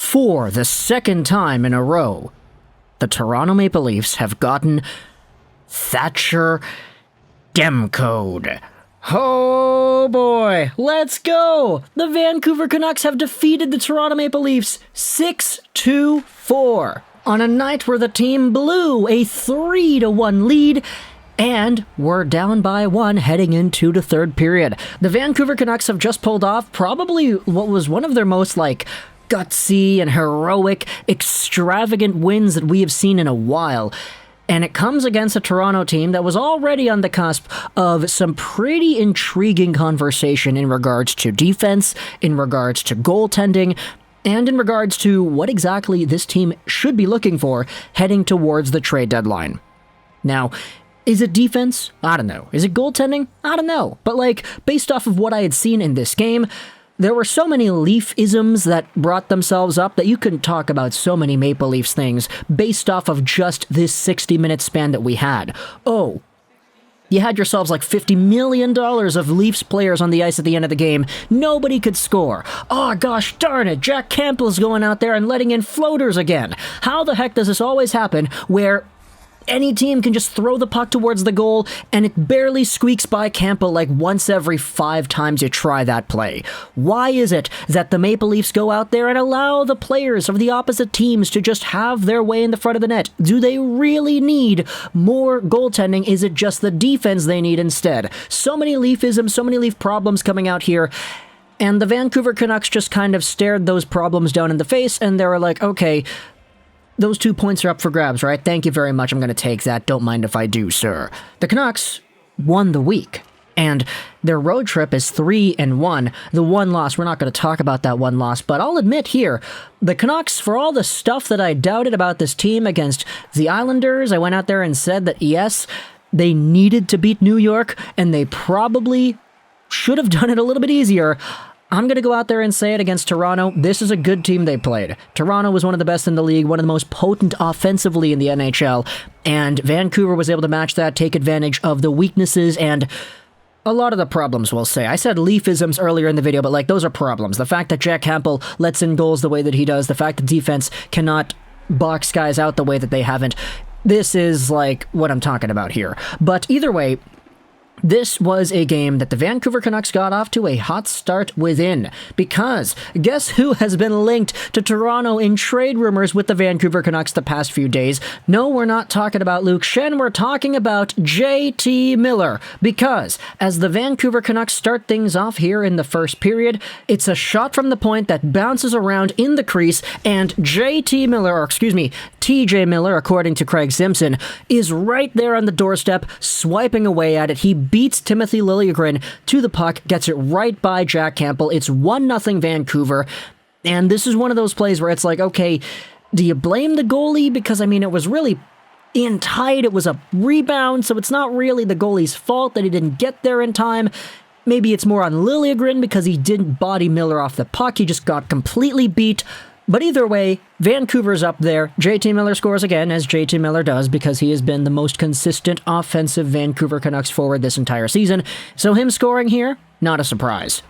For the second time in a row, the Toronto Maple Leafs have gotten Thatcher Demko. Oh boy, let's go! The Vancouver Canucks have defeated the Toronto Maple Leafs 6-4 on a night where the team blew a 3-1 lead and were down by 1 heading into the third period. The Vancouver Canucks have just pulled off probably what was one of their most gutsy and heroic, extravagant wins that we have seen in a while. And it comes against a Toronto team that was already on the cusp of some pretty intriguing conversation in regards to defense, in regards to goaltending, and in regards to what exactly this team should be looking for heading towards the trade deadline. Now, is it defense? I don't know. Is it goaltending? I don't know. But based off of what I had seen in this game, there were so many Leaf-isms that brought themselves up that you couldn't talk about so many Maple Leafs things based off of just this 60-minute span that we had. Oh, you had yourselves $50 million of Leafs players on the ice at the end of the game. Nobody could score. Oh, gosh darn it, Jack Campbell's going out there and letting in floaters again. How the heck does this always happen where any team can just throw the puck towards the goal, and it barely squeaks by Campbell once every 5 times you try that play? Why is it that the Maple Leafs go out there and allow the players of the opposite teams to just have their way in the front of the net? Do they really need more goaltending? Is it just the defense they need instead? So many Leafisms, so many Leaf problems coming out here. And the Vancouver Canucks just kind of stared those problems down in the face, and they were like, okay, those 2 points are up for grabs, right? Thank you very much. I'm going to take that. Don't mind if I do, sir. The Canucks won the week, and their road trip is 3-1. The one loss, we're not going to talk about that one loss, but I'll admit here, the Canucks, for all the stuff that I doubted about this team against the Islanders, I went out there and said that, yes, they needed to beat New York, and they probably should have done it a little bit easier. I'm going to go out there and say it against Toronto. This is a good team they played. Toronto was one of the best in the league, one of the most potent offensively in the NHL, and Vancouver was able to match that, take advantage of the weaknesses and a lot of the problems, we'll say. I said Leafisms earlier in the video, but those are problems. The fact that Jack Campbell lets in goals the way that he does, the fact that defense cannot box guys out the way that they haven't, this is what I'm talking about here. But either way, this was a game that the Vancouver Canucks got off to a hot start within, because guess who has been linked to Toronto in trade rumors with the Vancouver Canucks the past few days? No, we're not talking about Luke Schenn, we're talking about JT Miller, because as the Vancouver Canucks start things off here in the first period, it's a shot from the point that bounces around in the crease, and TJ Miller, according to Craig Simpson, is right there on the doorstep, swiping away at it. He beats Timothy Liljegren to the puck, gets it right by Jack Campbell. It's 1-0 Vancouver, and this is one of those plays where it's okay, do you blame the goalie? Because, it was really in tight. It was a rebound, so it's not really the goalie's fault that he didn't get there in time. Maybe it's more on Liljegren because he didn't body Miller off the puck. He just got completely beat. But either way, Vancouver's up there. JT Miller scores again, as JT Miller does, because he has been the most consistent offensive Vancouver Canucks forward this entire season. So him scoring here, not a surprise.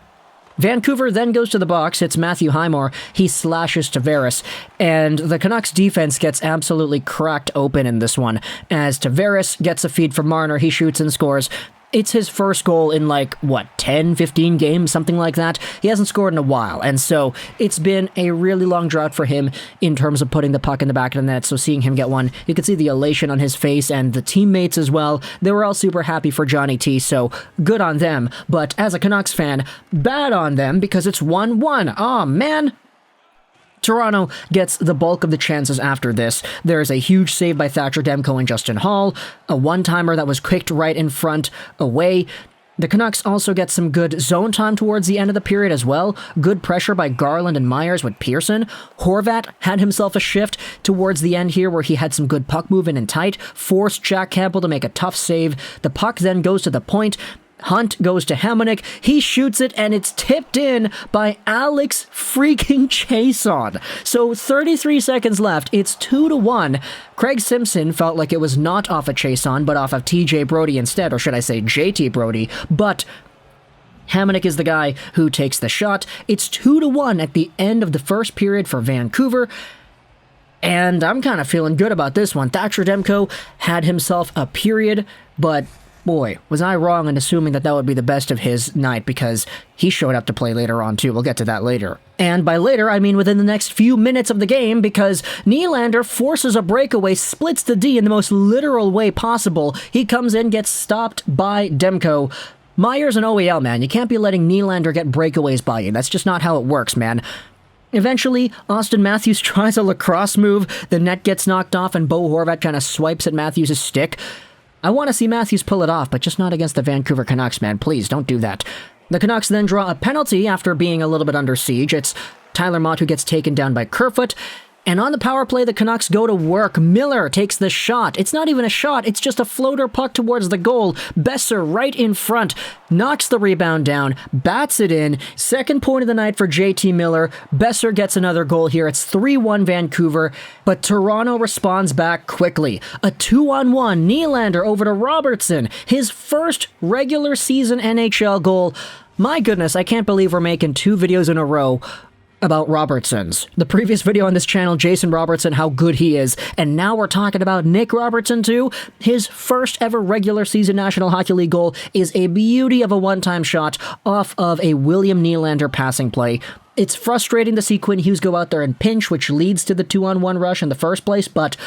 Vancouver then goes to the box. It's Matthew Highmore. He slashes Tavares, and the Canucks defense gets absolutely cracked open in this one, as Tavares gets a feed from Marner. He shoots and scores. It's his first goal in 10, 15 games, something like that. He hasn't scored in a while, and so it's been a really long drought for him in terms of putting the puck in the back of the net, so seeing him get one, you could see the elation on his face, and the teammates as well. They were all super happy for Johnny T, so good on them, but as a Canucks fan, bad on them because it's 1-1. Aw, man! Toronto gets the bulk of the chances after this. There's a huge save by Thatcher Demko and Justin Hall, a one-timer that was kicked right in front away. The Canucks also get some good zone time towards the end of the period as well. Good pressure by Garland and Myers with Pearson. Horvat had himself a shift towards the end here where he had some good puck movement and tight, forced Jack Campbell to make a tough save. The puck then goes to the point. Hunt goes to Hamonic, he shoots it, and it's tipped in by Alex freaking Chiasson. So 33 seconds left, it's 2-1. Craig Simpson felt like it was not off of Chiasson, but off of TJ Brody instead, or should I say JT Brody, but Hamonic is the guy who takes the shot. It's 2-1 at the end of the first period for Vancouver. And I'm kind of feeling good about this one. Thatcher Demko had himself a period, but boy, was I wrong in assuming that would be the best of his night, because he showed up to play later on too. We'll get to that later. And by later, I mean within the next few minutes of the game, because Nylander forces a breakaway, splits the D in the most literal way possible. He comes in, gets stopped by Demko. Myers and OEL, man. You can't be letting Nylander get breakaways by you. That's just not how it works, man. Eventually, Auston Matthews tries a lacrosse move. The net gets knocked off, and Bo Horvat kind of swipes at Matthews' stick. I want to see Matthews pull it off, but just not against the Vancouver Canucks, man. Please, don't do that. The Canucks then draw a penalty after being a little bit under siege. It's Tyler Motte who gets taken down by Kerfoot. And on the power play, the Canucks go to work. Miller takes the shot. It's not even a shot. It's just a floater puck towards the goal. Boeser right in front. Knocks the rebound down. Bats it in. Second point of the night for JT Miller. Boeser gets another goal here. It's 3-1 Vancouver. But Toronto responds back quickly. A 2-on-1. Nylander over to Robertson. His first regular season NHL goal. My goodness, I can't believe we're making 2 videos in a row about Robertsons. The previous video on this channel, Jason Robertson, how good he is, and now we're talking about Nick Robertson too. His first ever regular season National Hockey League goal is a beauty of a one-time shot off of a William Nylander passing play. It's frustrating to see Quinn Hughes go out there and pinch, which leads to the 2-on-1 rush in the first place, but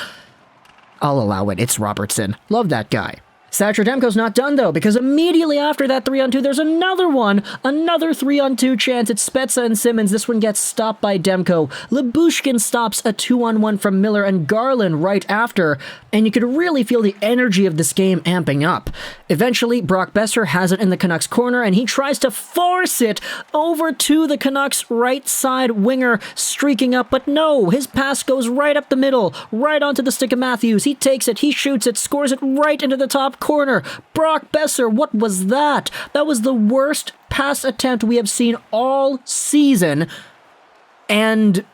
I'll allow it. It's Robertson. Love that guy. Thatcher Demko's not done, though, because immediately after that 3-on-2, there's another one. Another 3-on-2 chance. It's Spezza and Simmons. This one gets stopped by Demko. Lyubushkin stops a 2-on-1 from Miller and Garland right after, and you could really feel the energy of this game amping up. Eventually, Brock Boeser has it in the Canucks corner, and he tries to force it over to the Canucks right side winger, streaking up, but no, his pass goes right up the middle, right onto the stick of Matthews. He takes it, he shoots it, scores it right into the top corner. Brock Boeser, what was that? That was the worst pass attempt we have seen all season. And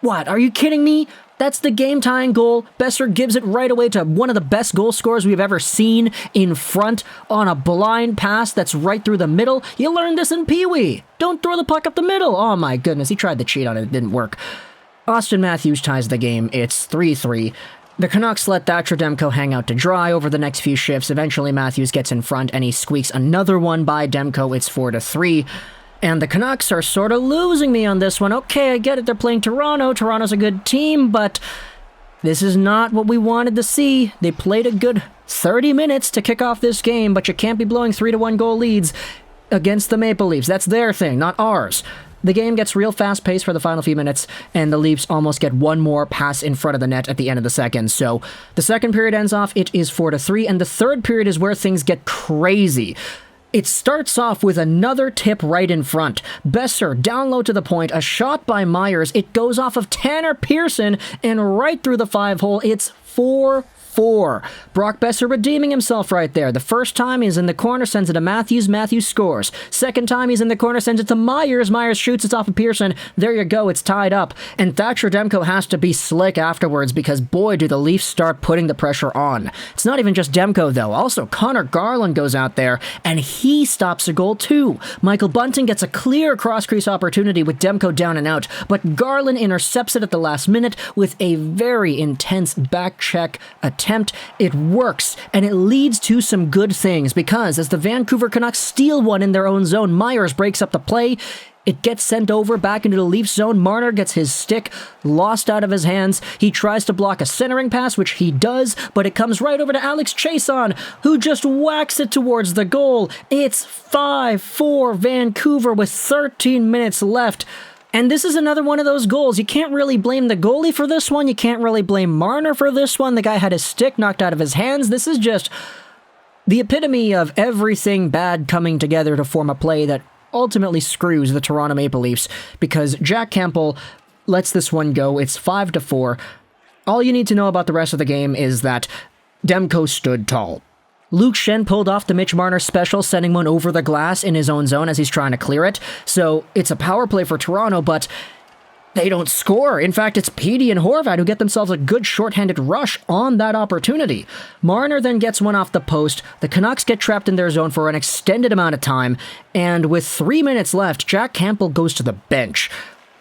what? Are you kidding me? That's the game-tying goal. Boeser gives it right away to one of the best goal scorers we've ever seen in front on a blind pass that's right through the middle. You learned this in Pee Wee. Don't throw the puck up the middle. Oh my goodness, he tried to cheat on it. It didn't work. Auston Matthews ties the game. It's 3-3. The Canucks let Thatcher Demko hang out to dry over the next few shifts. Eventually, Matthews gets in front, and he squeaks another one by Demko. It's 4-3. And the Canucks are sort of losing me on this one. Okay, I get it. They're playing Toronto. Toronto's a good team, but this is not what we wanted to see. They played a good 30 minutes to kick off this game, but you can't be blowing 3-1 goal leads against the Maple Leafs. That's their thing, not ours. The game gets real fast-paced for the final few minutes, and the Leafs almost get one more pass in front of the net at the end of the second. So the second period ends off. It is 4-3, and the third period is where things get crazy. It starts off with another tip right in front. Boeser down low to the point, a shot by Myers. It goes off of Tanner Pearson and right through the 5-hole. It's 4-4. Brock Boeser redeeming himself right there. The first time he's in the corner, sends it to Matthews. Matthews scores. Second time he's in the corner, sends it to Myers. Myers shoots it off of Pearson. There you go. It's tied up. And Thatcher Demko has to be slick afterwards because, boy, do the Leafs start putting the pressure on. It's not even just Demko, though. Also, Connor Garland goes out there, and he stops a goal, too. Michael Bunting gets a clear cross-crease opportunity with Demko down and out, but Garland intercepts it at the last minute with a very intense back-check attempt. It works, and it leads to some good things because as the Vancouver Canucks steal one in their own zone, Myers breaks up the play. It gets sent over back into the Leafs zone. Marner gets his stick lost out of his hands. He tries to block a centering pass, which he does, but it comes right over to Alex Chiasson, who just whacks it towards the goal. It's 5-4 Vancouver with 13 minutes left. And this is another one of those goals. You can't really blame the goalie for this one. You can't really blame Marner for this one. The guy had his stick knocked out of his hands. This is just the epitome of everything bad coming together to form a play that ultimately screws the Toronto Maple Leafs because Jack Campbell lets this one go. It's 5-4. All you need to know about the rest of the game is that Demko stood tall. Luke Schenn pulled off the Mitch Marner special, sending one over the glass in his own zone as he's trying to clear it. So it's a power play for Toronto, but They don't score. In fact, it's Petey and Horvat who get themselves a good shorthanded rush on that opportunity. Marner then gets one off the post. The Canucks get trapped in their zone for an extended amount of time, and with 3 minutes left, Jack Campbell goes to the bench.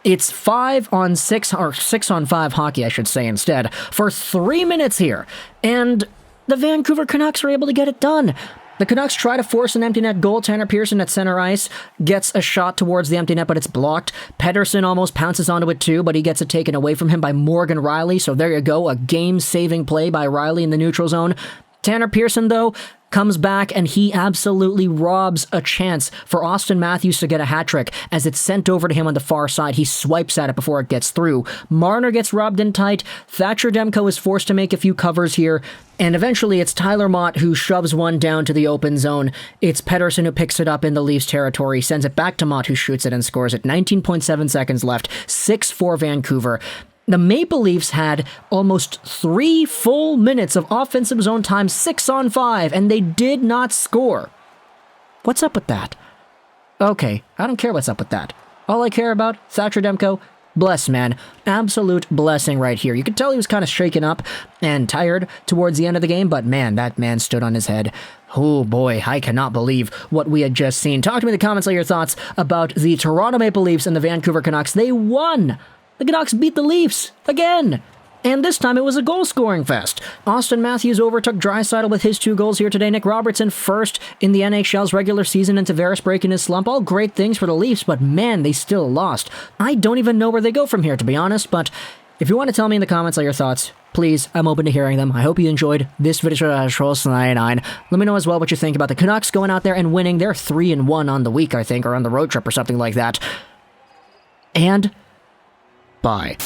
It's 5-on-6, or 6-on-5 hockey, I should say instead, for 3 minutes here, and the Vancouver Canucks are able to get it done. The Canucks try to force an empty net goal. Tanner Pearson at center ice gets a shot towards the empty net, but it's blocked. Pettersson almost pounces onto it too, but he gets it taken away from him by Morgan Rielly. So there you go, a game-saving play by Rielly in the neutral zone. Tanner Pearson, though, comes back and he absolutely robs a chance for Auston Matthews to get a hat trick as it's sent over to him on the far side. He swipes at it before it gets through. Marner gets robbed in tight. Thatcher Demko is forced to make a few covers here. And eventually it's Tyler Motte who shoves one down to the open zone. It's Pettersson who picks it up in the Leafs territory, sends it back to Motte who shoots it and scores it. 19.7 seconds left. 6-4 Vancouver. The Maple Leafs had almost 3 full minutes of offensive zone time, 6-on-5, and they did not score. What's up with that? Okay, I don't care what's up with that. All I care about, Thatcher Demko, bless, man. Absolute blessing right here. You could tell he was kind of shaken up and tired towards the end of the game, but man, that man stood on his head. Oh boy, I cannot believe what we had just seen. Talk to me in the comments on your thoughts about the Toronto Maple Leafs and the Vancouver Canucks. They won! The Canucks beat the Leafs again. And this time it was a goal-scoring fest. Auston Matthews overtook Draisaitl with his 2 goals here today. Nick Robertson first in the NHL's regular season, and Tavares breaking his slump. All great things for the Leafs, but man, they still lost. I don't even know where they go from here, to be honest, but if you want to tell me in the comments all your thoughts, please, I'm open to hearing them. I hope you enjoyed this video. Let me know as well what you think about the Canucks going out there and winning. They're 3-1 on the week, I think, or on the road trip or something like that. And bye.